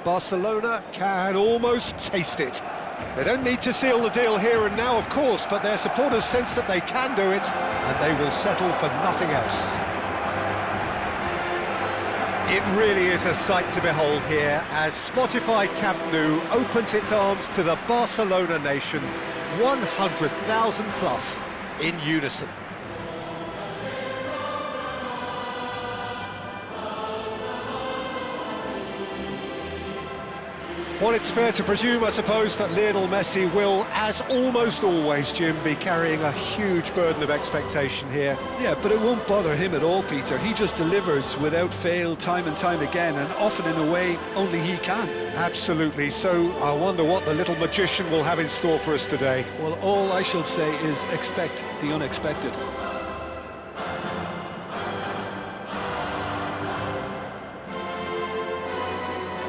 Barcelona can almost taste it. They don't need to seal the deal here and now, of course, but their supporters sense that they can do it, and they will settle for nothing else. It really is a sight to behold here as Spotify Camp Nou opens its arms to the Barcelona nation, 100,000 plus in unison. Well, it's fair to presume, I suppose, that Lionel Messi will, as almost always, Jim, be carrying a huge burden of expectation here. Yeah, but it won't bother him at all, Peter. He just delivers without fail time and time again, and often in a way only he can. Absolutely. So I wonder what the little magician will have in store for us today. Well, all I shall say is expect the unexpected.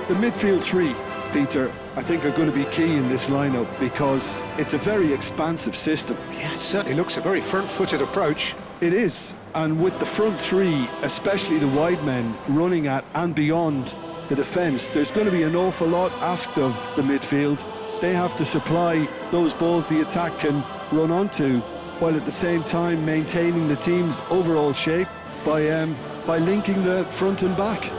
The midfield three, Peter, I think are going to be key in this lineup because it's a very expansive system. Yeah, it certainly looks a very front-footed approach. It is, and with the front three, especially the wide men, running at and beyond the defence, there's going to be an awful lot asked of the midfield. They have to supply those balls the attack can run onto, while at the same time maintaining the team's overall shape by linking the front and back.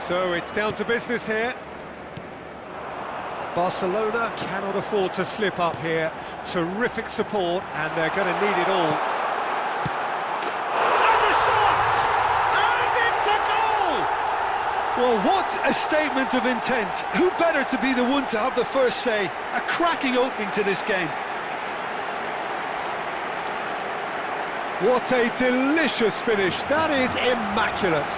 So it's down to business here. Barcelona cannot afford to slip up here. Terrific support, and they're going to need it all. And the shot! And it's a goal! Well, what a statement of intent. Who better to be the one to have the first say? A cracking opening to this game. What a delicious finish. That is immaculate.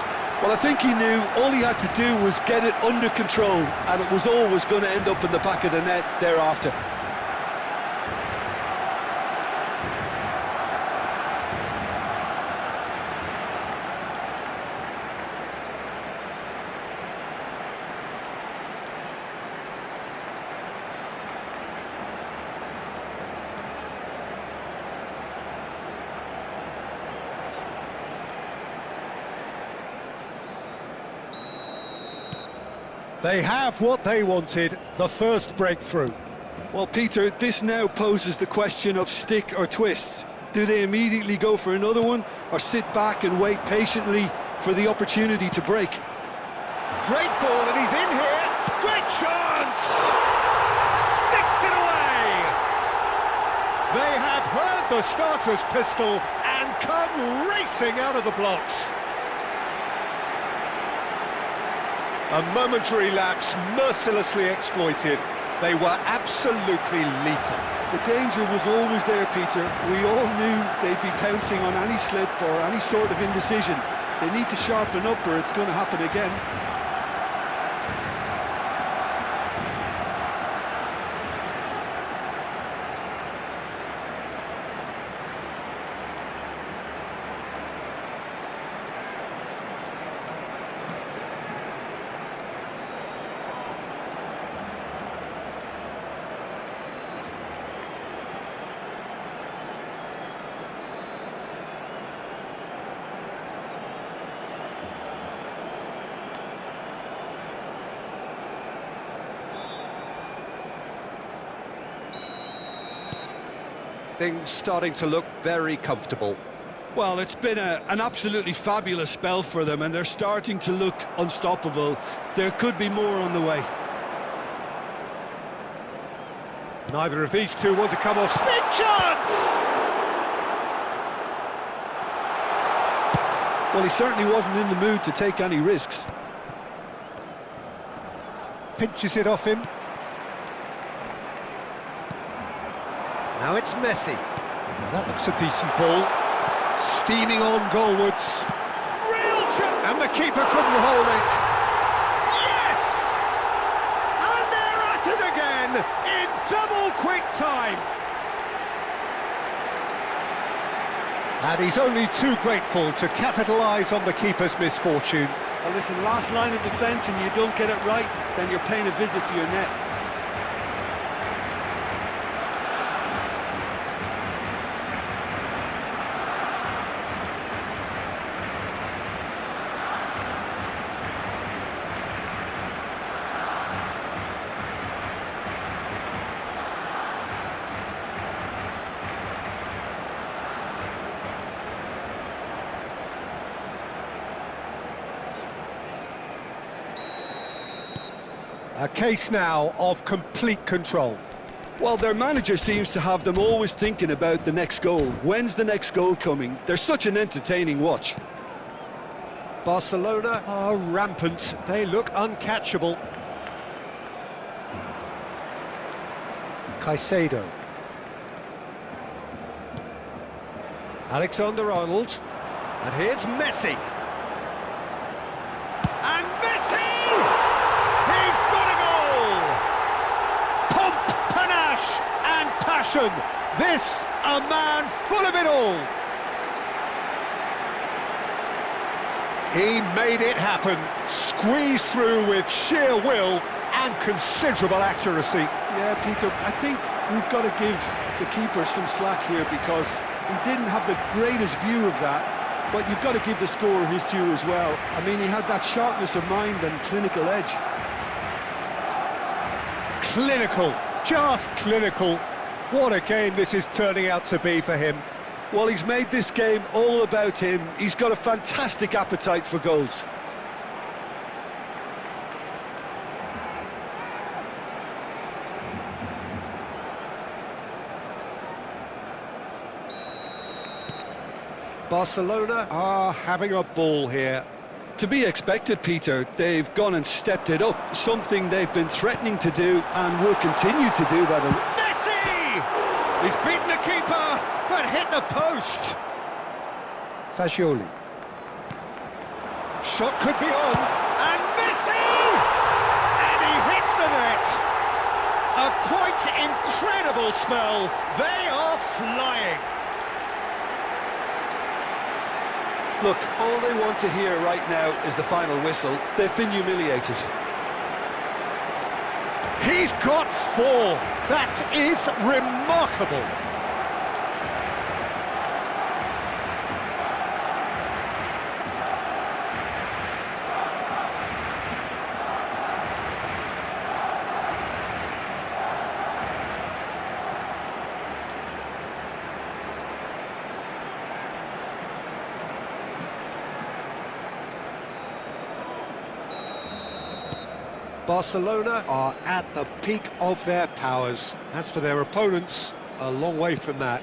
Well, I think he knew all he had to do was get it under control, and it was always going to end up in the back of the net thereafter. They have what they wanted, the first breakthrough. Well, Peter, this now poses the question of stick or twist. Do they immediately go for another one, or sit back and wait patiently for the opportunity to break? Great ball, and he's in here. Great chance! Sticks it away! They have heard the starter's pistol and come racing out of the blocks. A momentary lapse mercilessly exploited. They were absolutely lethal. The danger was always there, Peter. We all knew they'd be pouncing on any slip or any sort of indecision. They need to sharpen up or it's going to happen again. Things starting to look very comfortable. Well, it's been an absolutely fabulous spell for them, and they're starting to look unstoppable. There could be more on the way. Neither of these two want to come off. Stick chance! Well, he certainly wasn't in the mood to take any risks. Pinches it off him. Now it's Messi. Now that looks a decent ball. Steaming on goalwards. Real chance! And the keeper couldn't hold it. Yes! And they're at it again in double quick time. And he's only too grateful to capitalise on the keeper's misfortune. Well, listen, last line of defence and you don't get it right, then you're paying a visit to your net. A case now of complete control. Well, their manager seems to have them always thinking about the next goal. When's the next goal coming? They're such an entertaining watch. Barcelona are rampant. They look uncatchable. Caicedo. Alexander-Arnold. And here's Messi. And Messi! He's got a goal! Pomp, panache and passion. This, a man full of it all. He made it happen. Squeezed through with sheer will and considerable accuracy. Yeah, Peter, I think we've got to give the keeper some slack here because he didn't have the greatest view of that, but you've got to give the scorer his due as well. I mean, he had that sharpness of mind and clinical edge. Clinical, just clinical. What a game this is turning out to be for him. Well, he's made this game all about him. He's got a fantastic appetite for goals. Barcelona are having a ball here. To be expected, Peter. They've gone and stepped it up, something they've been threatening to do and will continue to do by the... Messi! He's beaten the keeper, but hit the post. Fagioli. Shot could be on, and Messi! And he hits the net. A quite incredible spell. They are flying. Look, all they want to hear right now is the final whistle. They've been humiliated. He's got 4. That is remarkable. Barcelona are at the peak of their powers. As for their opponents, a long way from that.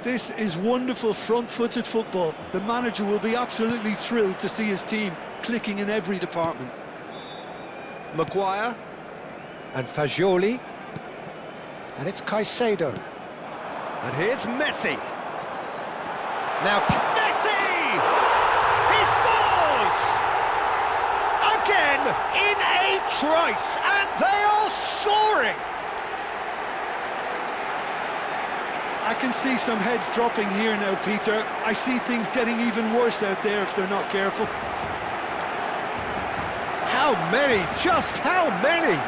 This is wonderful front-footed football. The manager will be absolutely thrilled to see his team clicking in every department. Maguire and Fagioli, and it's Caicedo. And here's Messi. Now Messi! He scores! Again in a trice, and they are soaring! I can see some heads dropping here now, Peter. I see things getting even worse out there if they're not careful. How many? Just how many?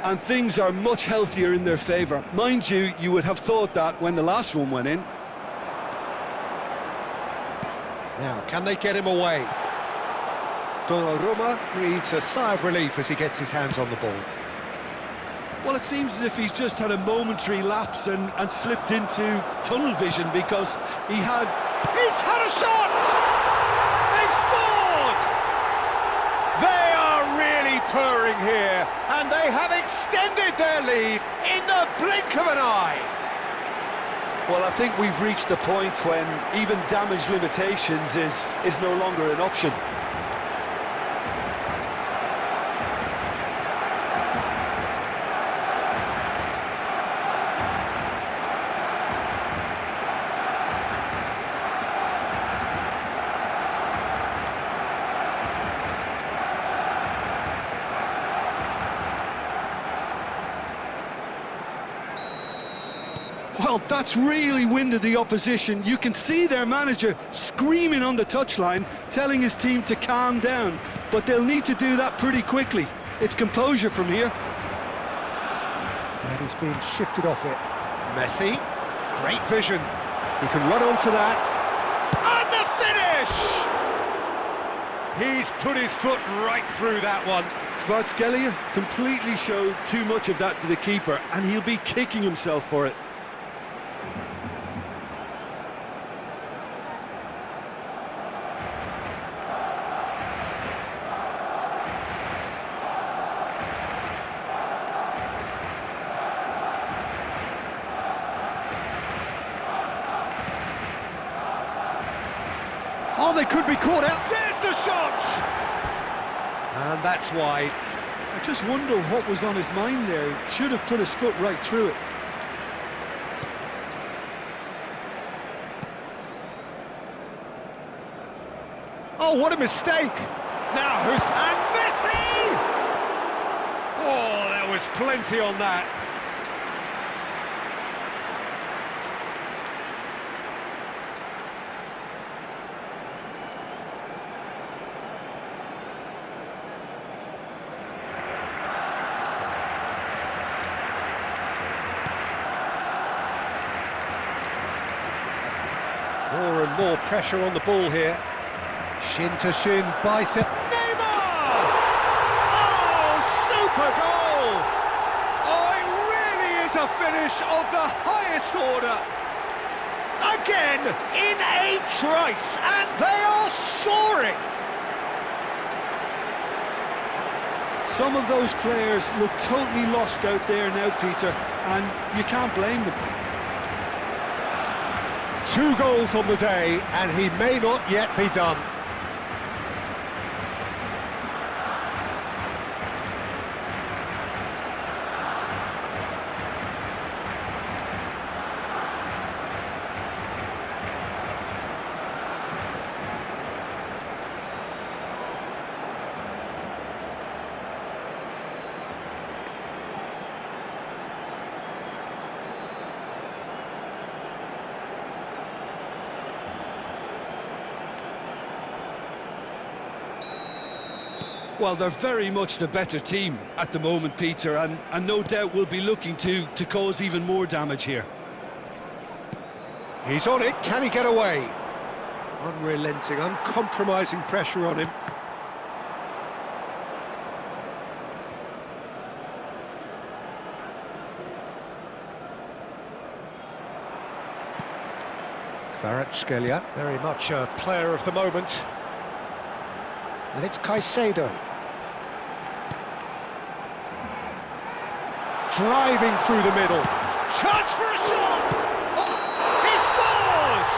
And things are much healthier in their favour. Mind you, you would have thought that when the last one went in. Now, can they get him away? Donnarumma breathes a sigh of relief as he gets his hands on the ball. Well, it seems as if he's just had a momentary lapse and slipped into tunnel vision because he had... He's had a shot! purring here, and they have extended their lead in the blink of an eye. Well, I think we've reached the point when even damage limitations is no longer an option. Well, that's really winded the opposition. You can see their manager screaming on the touchline, telling his team to calm down, but they'll need to do that pretty quickly. It's composure from here. And he's being shifted off it. Messi, great vision. He can run onto that. And the finish! He's put his foot right through that one. Kvaratskhelia completely showed too much of that to the keeper, and he'll be kicking himself for it. Oh, they could be caught out. There's the shot! And that's wide. I just wonder what was on his mind there. He should have put his foot right through it. Oh, what a mistake! Now who's... And Messi! Oh, there was plenty on that. More and more pressure on the ball here. Shin to shin, bicep. Neymar! Oh, super goal! Oh, it really is a finish of the highest order. Again, in a trice, and they are soaring. Some of those players look totally lost out there now, Peter, and you can't blame them. 2 goals on the day, and he may not yet be done. Well, they're very much the better team at the moment, Peter, and no doubt will be looking to cause even more damage here. He's on it, can he get away? Unrelenting, uncompromising pressure on him. Kvaratskhelia, very much a player of the moment. And it's Caicedo. Driving through the middle. Chance for a shot! Oh, he scores!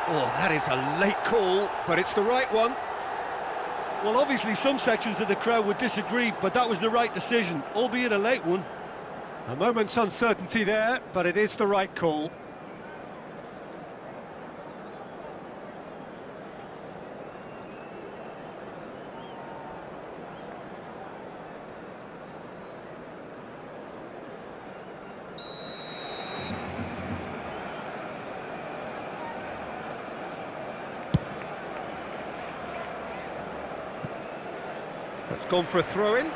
Oh, that is a late call, but it's the right one. Well, obviously some sections of the crowd would disagree, but that was the right decision, albeit a late one. A moment's uncertainty there, but it is the right call. It's gone for a throw-in.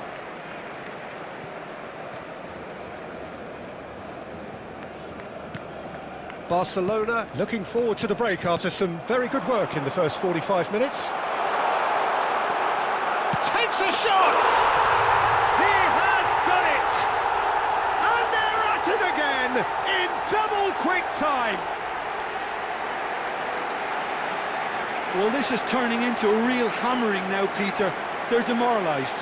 Barcelona looking forward to the break after some very good work in the first 45 minutes. Takes a shot! He has done it! And they're at it again in double quick time. Well, this is turning into a real hammering now, Peter. They're demoralised.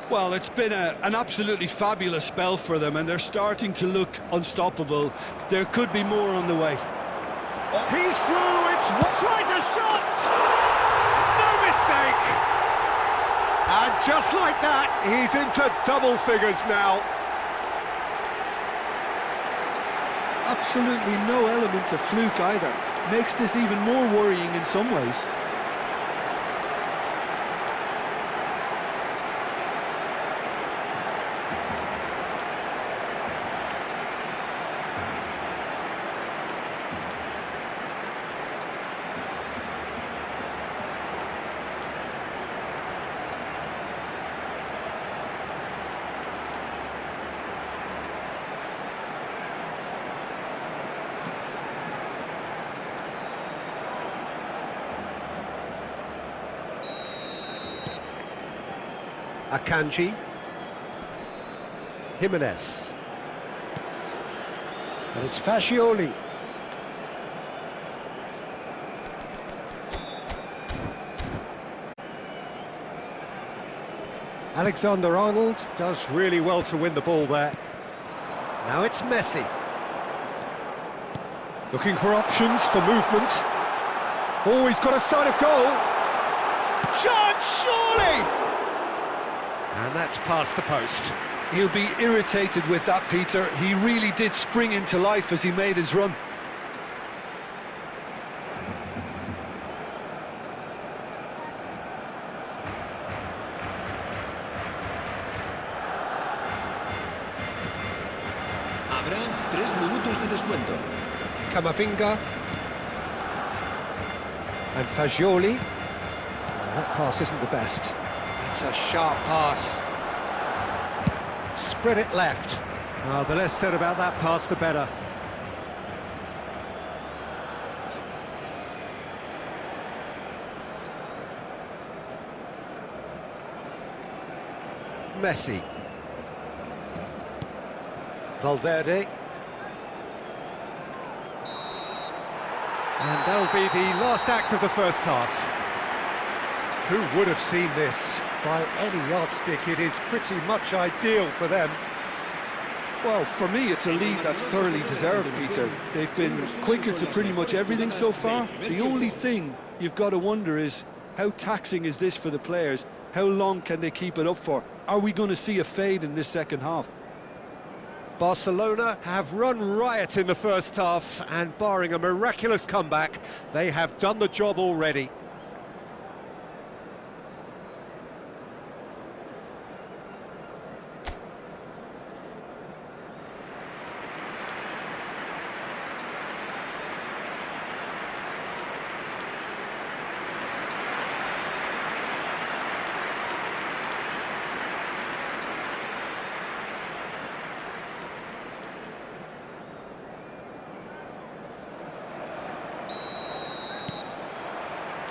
Well, it's been an absolutely fabulous spell for them, and they're starting to look unstoppable. There could be more on the way. He's through, tries a shot! No mistake! And just like that, he's into double figures now. Absolutely no element of fluke either. Makes this even more worrying in some ways. Akanji, Jimenez, and it's Fascioli. Alexander-Arnold does really well to win the ball there. Now it's Messi. Looking for options for movement. Oh, he's got a sight of goal. Chance, surely! And that's past the post. He'll be irritated with that, Peter. He really did spring into life as he made his run. Habrá 3 minutos de descuento. Camavinga. And Fascioli. That pass isn't the best. It's a sharp pass. Spread it left. Oh, the less said about that pass, the better. Messi. Valverde. And that'll be the last act of the first half. Who would have seen this? By any yardstick, it is pretty much ideal for them. Well, for me, it's a lead that's thoroughly deserved, Peter. They've been quicker to pretty much everything so far. The only thing you've got to wonder is, how taxing is this for the players? How long can they keep it up for? Are we going to see a fade in this second half? Barcelona have run riot in the first half, and barring a miraculous comeback, they have done the job already.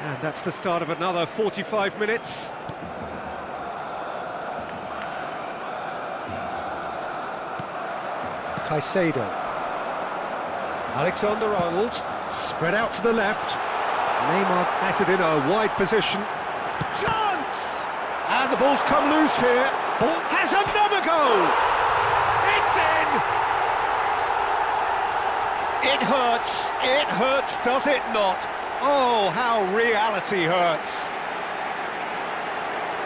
And that's the start of another 45 minutes. Caicedo. Alexander-Arnold, spread out to the left. Neymar has it in a wide position. Chance! And the ball's come loose here. Ball has another goal! It's in! It hurts, does it not? Oh, how reality hurts.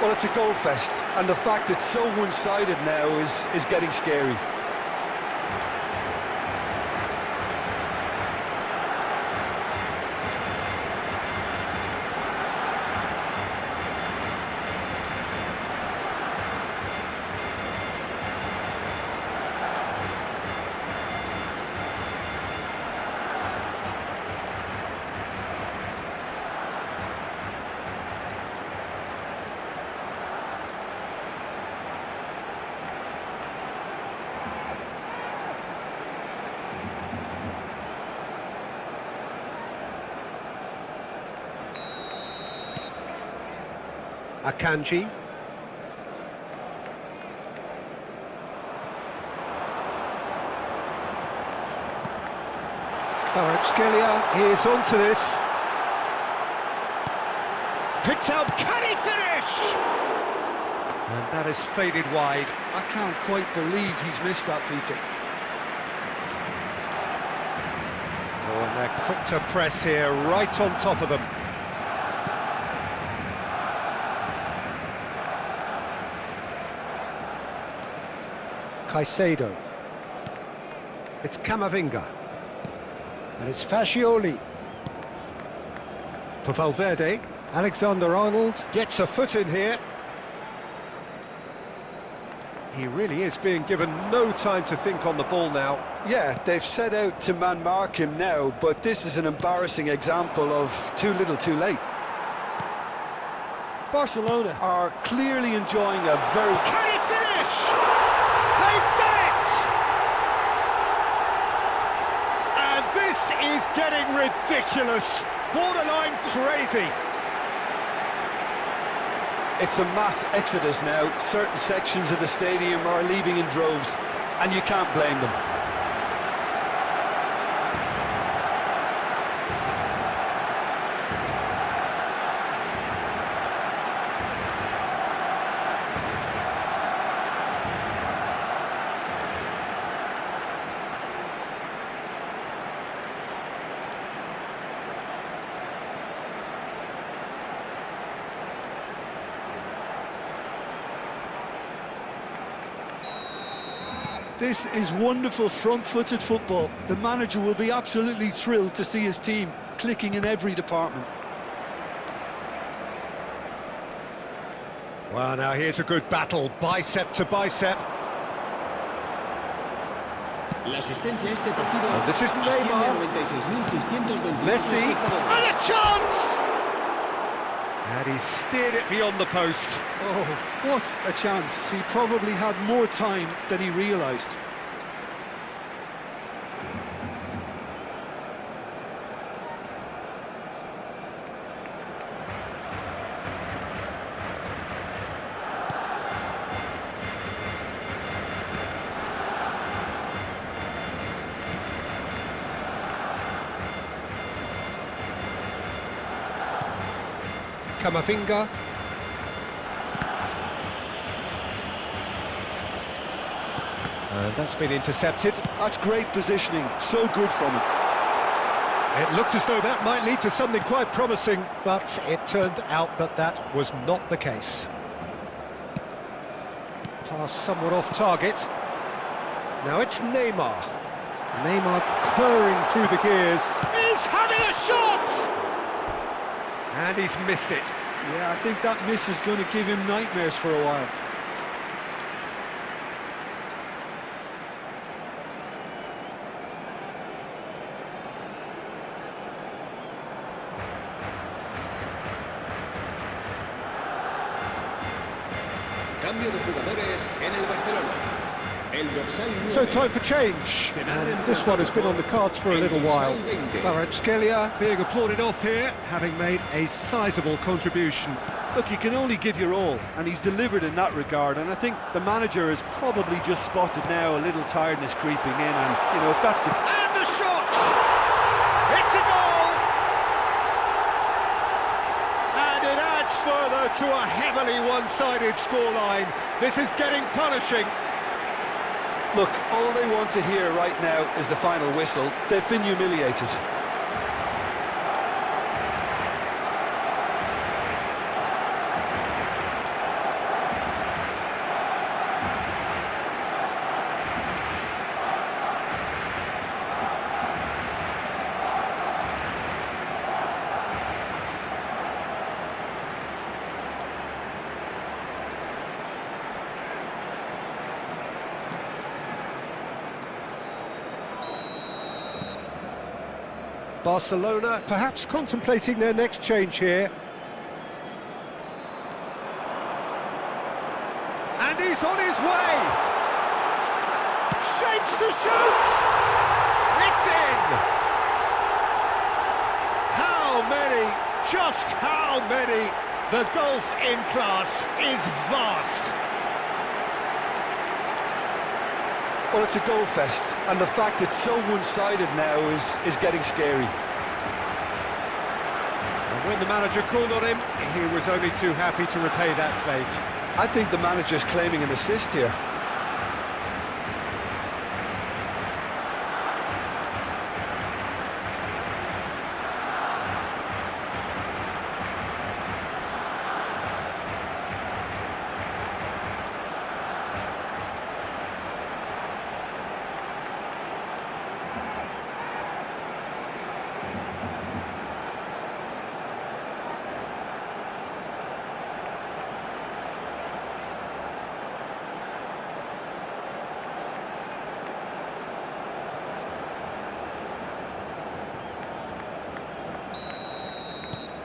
Well, it's a goal fest, and the fact it's so one-sided now is getting scary. Akanji. Kvaratskhelia is onto this. Picked up, can he finish? And that is faded wide. I can't quite believe he's missed that, Peter. Oh, and they're quick to press here, right on top of them. Caicedo. It's Camavinga. And it's Fascioli. For Valverde, Alexander-Arnold gets a foot in here. He really is being given no time to think on the ball now. Yeah, they've set out to man-mark him now, but this is an embarrassing example of too little too late. Barcelona are clearly enjoying a very... Can he finish? They've done it! And this is getting ridiculous, borderline crazy. It's a mass exodus now. Certain sections of the stadium are leaving in droves, and you can't blame them. This is wonderful front-footed football. The manager will be absolutely thrilled to see his team clicking in every department. Well, now here's a good battle, bicep to bicep. And this is Neymar. Messi, and a chance! And he steered it beyond the post. Oh, what a chance. He probably had more time than he realised. Camavinga. And that's been intercepted. That's great positioning, so good from him. It looked as though that might lead to something quite promising, but it turned out that that was not the case. Pass somewhat off target. Now it's Neymar. Neymar purring through the gears. He's having a shot! And he's missed it. Yeah, I think that miss is going to give him nightmares for a while. Cambio de jugadores en el Barcelona. So time for change, and this one has been on the cards for a little while. Kvaratskhelia being applauded off here, having made a sizable contribution. Look, you can only give your all, and he's delivered in that regard, and I think the manager has probably just spotted now a little tiredness creeping in, and, you know, if that's the... And the shot! It's a goal! And it adds further to a heavily one-sided scoreline. This is getting punishing. Look, all they want to hear right now is the final whistle. They've been humiliated. Barcelona perhaps contemplating their next change here. And he's on his way! Shapes to shoot! It's in! How many, just how many The gulf in class is vast. Well, it's a goal fest, and the fact it's so one-sided now is getting scary. And when the manager called on him, he was only too happy to repay that fate. I think the manager's claiming an assist here.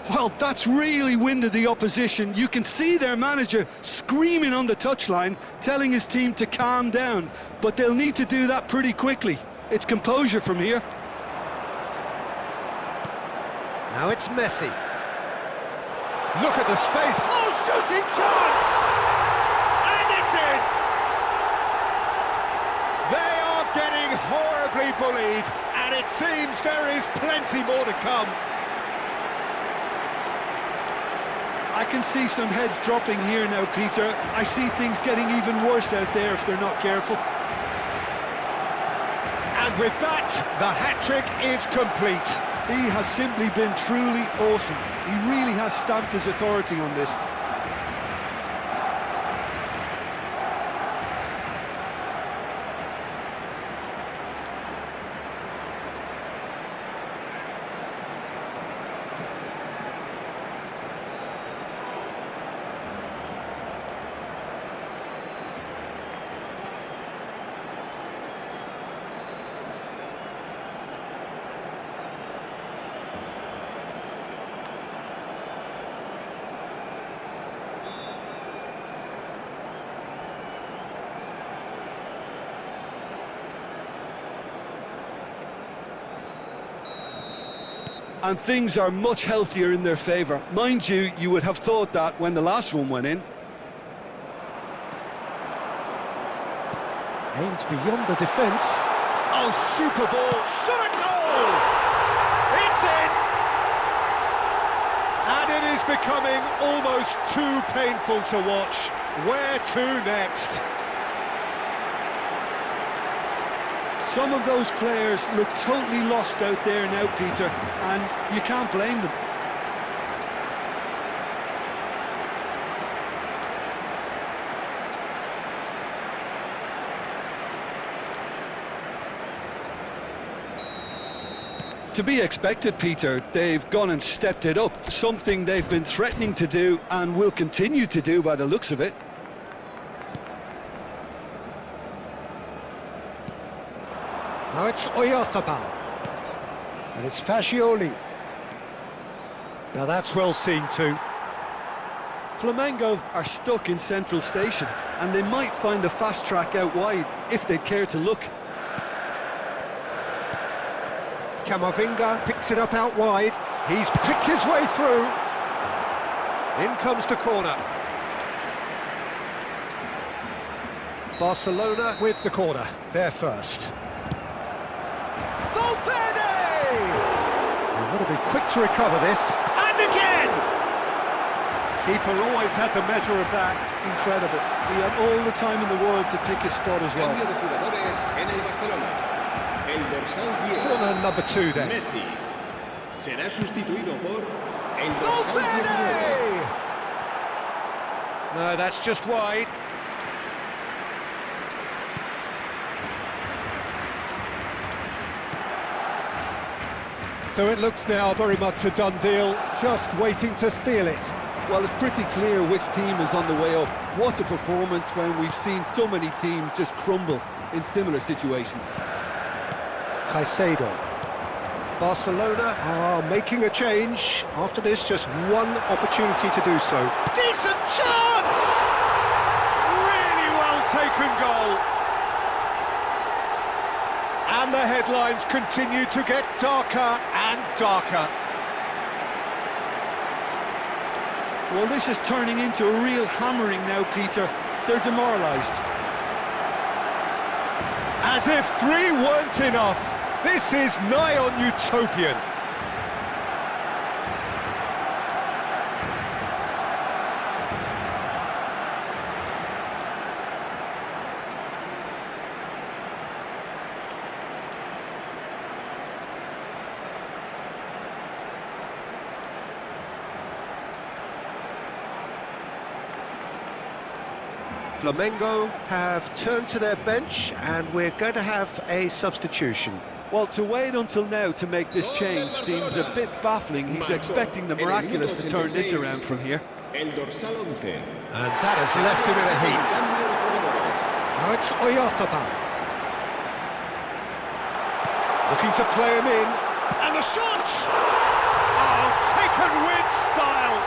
Well, that's really winded the opposition. You can see their manager screaming on the touchline, telling his team to calm down, but they'll need to do that pretty quickly. It's composure from here. Now it's Messi. Look at the space. Oh, shooting chance! And it's in! They are getting horribly bullied, and it seems there is plenty more to come. I can see some heads dropping here now, Peter. I see things getting even worse out there if they're not careful. And with that, the hat-trick is complete. He has simply been truly awesome. He really has stamped his authority on this. And things are much healthier in their favour. Mind you, you would have thought that when the last one went in. Aimed beyond the defence. Oh, super ball. Shot a goal! It's in! And it is becoming almost too painful to watch. Where to next? Some of those players look totally lost out there now, Peter, and you can't blame them. To be expected, Peter. They've gone and stepped it up, something they've been threatening to do and will continue to do by the looks of it. Now it's Oyarzabal. And it's Fascioli. Now that's well seen too. Flamengo are stuck in Central Station, and they might find the fast track out wide if they'd care to look. Camavinga picks it up out wide. He's picked his way through. In comes the corner. Barcelona with the corner. They're first. Valverde! They've got to be quick to recover this. And again! Keeper always had the measure of that. Incredible. He had all the time in the world to pick his spot as well. Cambio de jugadores en el Barcelona. El dorsal 10. Corner number 2 then. Messi. Será sustituido por el dorsal Valverde! 19. No, that's just wide. So it looks now very much a done deal, just waiting to seal it. Well, it's pretty clear which team is on the way up. What a performance when we've seen so many teams just crumble in similar situations. Caicedo. Barcelona are making a change. After this, just one opportunity to do so. Decent chance! Really well taken goal. And the headlines continue to get darker and darker. Well, this is turning into a real hammering now, Peter. They're demoralised. As if 3 weren't enough, this is nigh on utopian. Flamengo have turned to their bench and we're going to have a substitution. Well, to wait until now to make this change seems a bit baffling. He's expecting the miraculous to turn this around from here. El dorsal 11. And that has left him in a heap. Now it's Oyarzabal. Looking to play him in. And the shot! Oh, taken with style!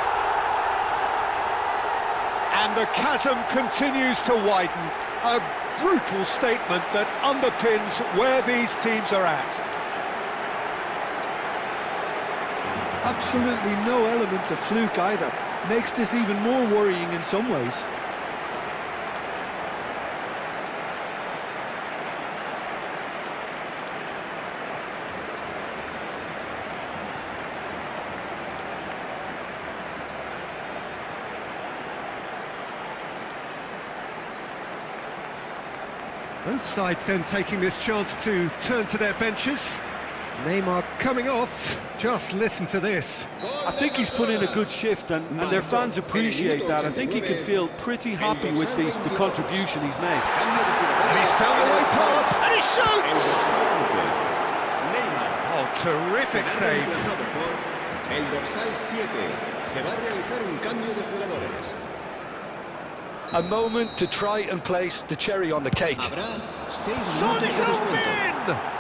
And the chasm continues to widen. A brutal statement that underpins where these teams are at. Absolutely no element of fluke either. Makes this even more worrying in some ways. Both sides then taking this chance to turn to their benches. Neymar coming off. Just listen to this. I think he's put in a good shift and their fans appreciate that. I think he can feel pretty happy with the contribution he's made. And he's found the right pass, and he shoots! Oh, terrific save. El dorsal 7. Se va a realizar un cambio de jugadores. A moment to try and place the cherry on the cake. Habrá 6 Son minutos de descuento. Heung-min!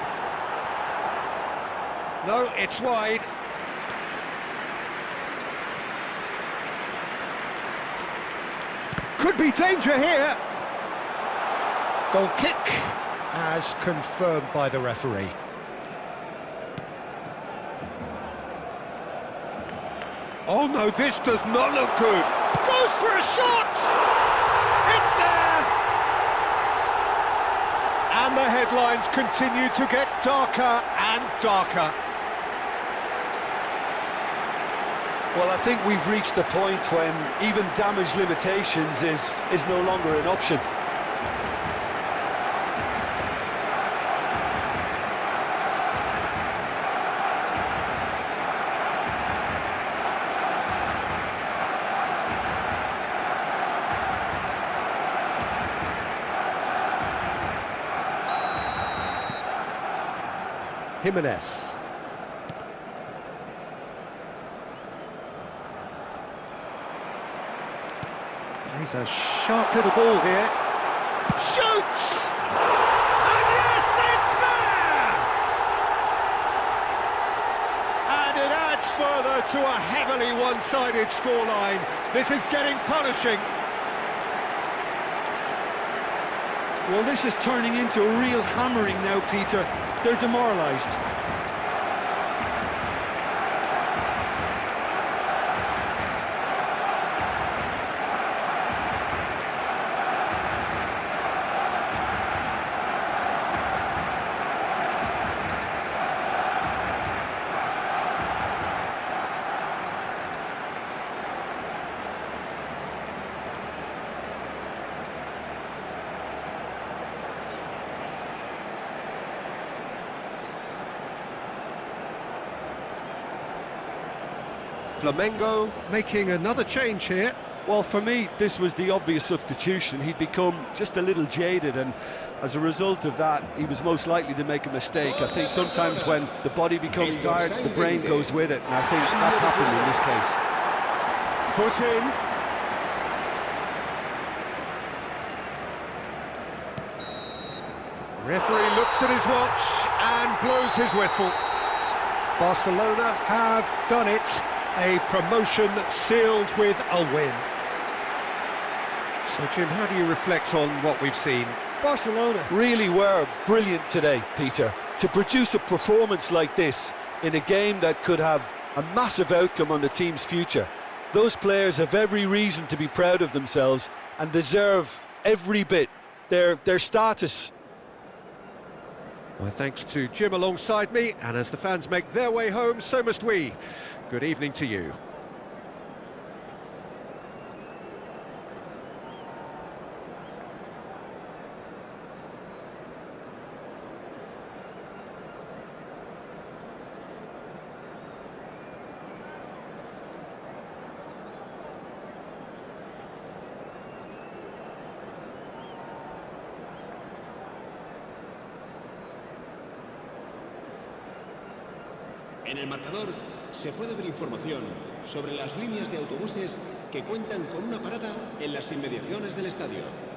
No, it's wide. Could be danger here. Goal kick, as confirmed by the referee. Oh no, this does not look good. Goes for a shot! It's there! And the headlines continue to get darker and darker. Well, I think we've reached the point when even damage limitations is no longer an option. Jimenez. Plays a sharp little ball here. Shoots! And yes, it's there! And it adds further to a heavily one-sided scoreline. This is getting punishing. Well, this is turning into a real hammering now, Peter. They're demoralised. Flamengo making another change here. Well, for me, this was the obvious substitution. He'd become just a little jaded, and as a result of that, he was most likely to make a mistake. I think sometimes when the body becomes tired, the brain goes with it, and I think that's happened in this case. Foot in. Referee looks at his watch and blows his whistle. Barcelona have done it. A promotion sealed with a win. So, Jim, how do you reflect on what we've seen? Barcelona really were brilliant today, Peter. To produce a performance like this in a game that could have a massive outcome on the team's future. Those players have every reason to be proud of themselves and deserve every bit their status. My thanks to Jim alongside me, and as the fans make their way home, so must we. Good evening to you. En el marcador se puede ver información sobre las líneas de autobuses que cuentan con una parada en las inmediaciones del estadio.